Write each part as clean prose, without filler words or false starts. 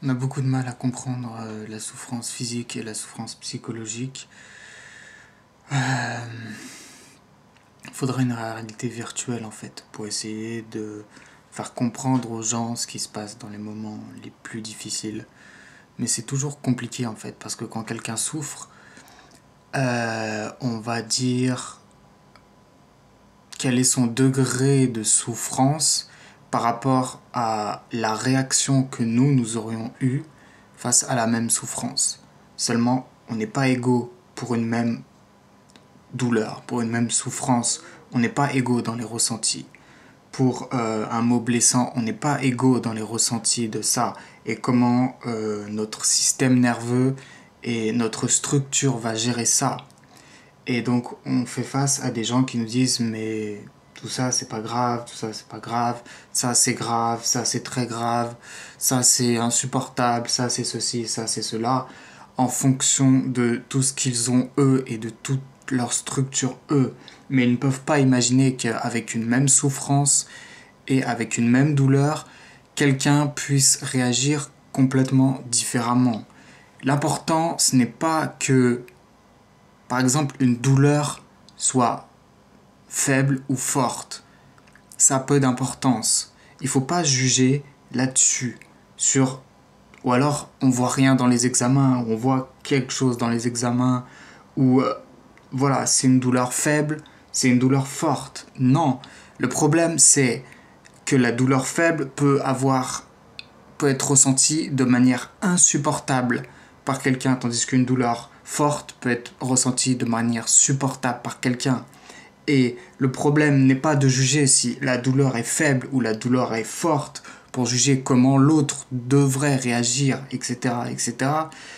On a beaucoup de mal à comprendre la souffrance physique et la souffrance psychologique. Il faudrait une réalité virtuelle en fait pour essayer de faire comprendre aux gens ce qui se passe dans les moments les plus difficiles. Mais c'est toujours compliqué en fait parce que quand quelqu'un souffre, on va dire quel est son degré de souffrance par rapport à la réaction que nous aurions eue face à la même souffrance. Seulement, on n'est pas égaux pour une même douleur, pour une même souffrance. On n'est pas égaux dans les ressentis. Pour un mot blessant, on n'est pas égaux dans les ressentis de ça. Et comment notre système nerveux et notre structure va gérer ça. Et donc, on fait face à des gens qui nous disent mais tout ça c'est pas grave, tout ça c'est pas grave, ça c'est grave, ça c'est très grave, ça c'est insupportable, ça c'est ceci, ça c'est cela, en fonction de tout ce qu'ils ont eux et de toute leur structure eux. Mais ils ne peuvent pas imaginer qu'avec une même souffrance et avec une même douleur, quelqu'un puisse réagir complètement différemment. L'important, ce n'est pas que par exemple, une douleur soit faible ou forte. Ça a peu d'importance. Il ne faut pas juger là-dessus. Sur... Ou alors, on voit rien dans les examens, ou on voit quelque chose dans les examens, ou voilà, c'est une douleur faible, c'est une douleur forte. Non. Le problème, c'est que la douleur faible peut être ressentie de manière insupportable par quelqu'un, tandis qu'une douleur forte peut être ressentie de manière supportable par quelqu'un. Et le problème n'est pas de juger si la douleur est faible ou la douleur est forte pour juger comment l'autre devrait réagir, etc., etc.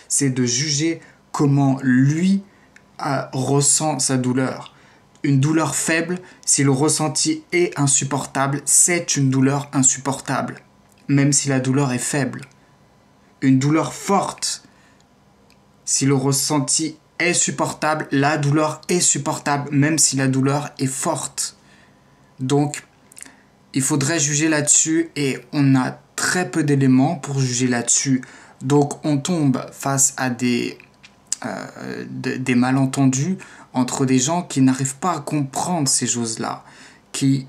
C'est de juger comment lui ressent sa douleur. Une douleur faible, si le ressenti est insupportable, c'est une douleur insupportable, même si la douleur est faible. Une douleur forte, si le ressenti est supportable, la douleur est supportable, même si la douleur est forte. Donc, il faudrait juger là-dessus et on a très peu d'éléments pour juger là-dessus. Donc, on tombe face à des malentendus entre des gens qui n'arrivent pas à comprendre ces choses-là. Qui,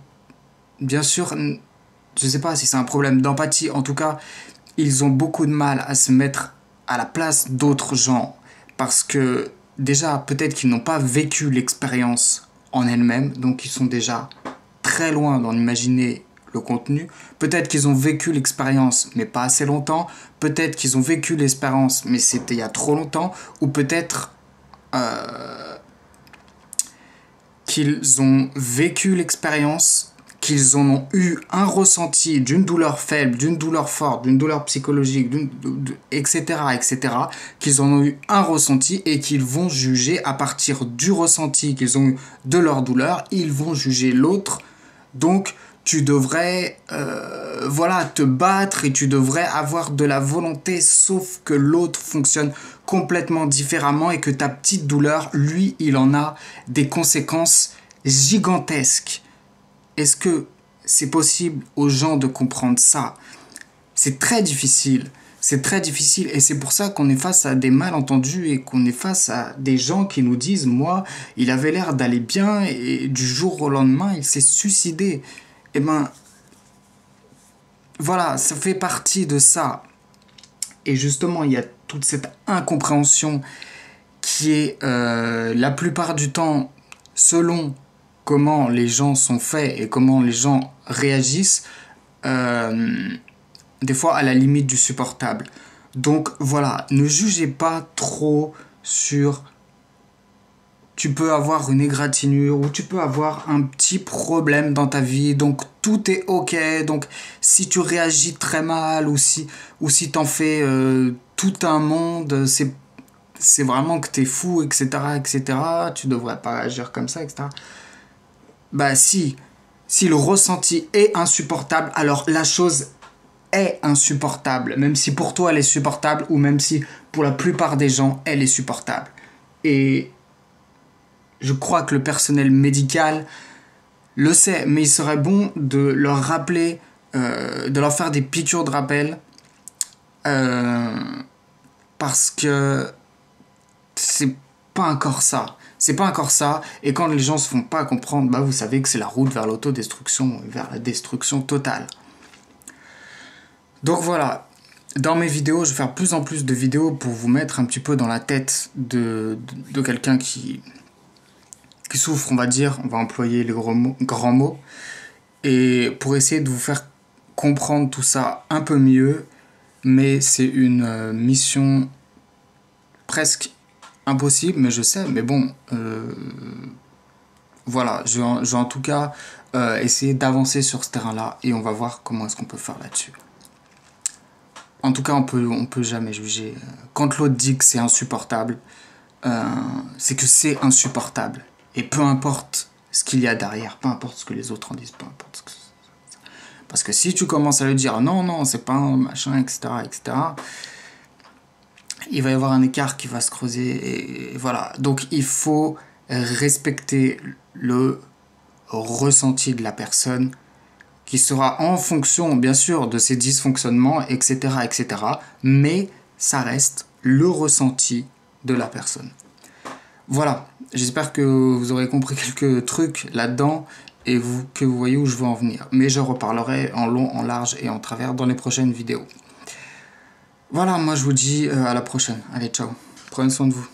bien sûr, je ne sais pas si c'est un problème d'empathie, en tout cas, ils ont beaucoup de mal à se mettre à la place d'autres gens. Parce que déjà, peut-être qu'ils n'ont pas vécu l'expérience en elle-même, donc ils sont déjà très loin d'en imaginer le contenu. Peut-être qu'ils ont vécu l'expérience, mais pas assez longtemps. Peut-être qu'ils ont vécu l'expérience, mais c'était il y a trop longtemps. Ou peut-être qu'ils ont vécu l'expérience, qu'ils en ont eu un ressenti d'une douleur faible, d'une douleur forte, d'une douleur psychologique, etc., etc., qu'ils en ont eu un ressenti et qu'ils vont juger à partir du ressenti qu'ils ont eu de leur douleur, ils vont juger l'autre. Donc, tu devrais voilà, te battre et tu devrais avoir de la volonté, sauf que l'autre fonctionne complètement différemment et que ta petite douleur, lui, il en a des conséquences gigantesques. Est-ce que c'est possible aux gens de comprendre ça? C'est très difficile. C'est très difficile et c'est pour ça qu'on est face à des malentendus et qu'on est face à des gens qui nous disent moi, il avait l'air d'aller bien et du jour au lendemain, il s'est suicidé. Eh ben, voilà, ça fait partie de ça. Et justement, il y a toute cette incompréhension qui est la plupart du temps, selon comment les gens sont faits et comment les gens réagissent, des fois à la limite du supportable. Donc voilà, ne jugez pas trop sur... Tu peux avoir une égratignure ou tu peux avoir un petit problème dans ta vie, donc tout est ok. Donc si tu réagis très mal ou si t'en fais tout un monde, c'est vraiment que t'es fou, etc., etc., tu devrais pas agir comme ça, etc. Bah si le ressenti est insupportable, alors la chose est insupportable, même si pour toi elle est supportable ou même si pour la plupart des gens elle est supportable. Et je crois que le personnel médical le sait, mais il serait bon de leur rappeler, de leur faire des piqûres de rappel Parce que c'est pas encore ça. C'est pas encore ça. Et quand les gens se font pas comprendre, bah vous savez que c'est la route vers l'autodestruction, vers la destruction totale. Donc voilà. Dans mes vidéos, je vais faire plus en plus de vidéos pour vous mettre un petit peu dans la tête de quelqu'un qui souffre, on va dire. On va employer les grands mots. Et pour essayer de vous faire comprendre tout ça un peu mieux. Mais c'est une mission presque impossible, mais je sais. Mais bon, voilà, je vais en tout cas essayer d'avancer sur ce terrain-là et on va voir comment est-ce qu'on peut faire là-dessus. En tout cas, on peut jamais juger. Quand l'autre dit que c'est insupportable, c'est que c'est insupportable. Et peu importe ce qu'il y a derrière, peu importe ce que les autres en disent, peu importe ce que... Parce que si tu commences à lui dire non, non, c'est pas un machin, etc., etc., il va y avoir un écart qui va se creuser. Et voilà. Donc il faut respecter le ressenti de la personne qui sera en fonction, bien sûr, de ses dysfonctionnements, etc., etc., mais ça reste le ressenti de la personne. Voilà, j'espère que vous aurez compris quelques trucs là-dedans et que vous voyez où je veux en venir. Mais je reparlerai en long, en large et en travers dans les prochaines vidéos. Voilà, moi je vous dis à la prochaine. Allez, ciao. Prenez soin de vous.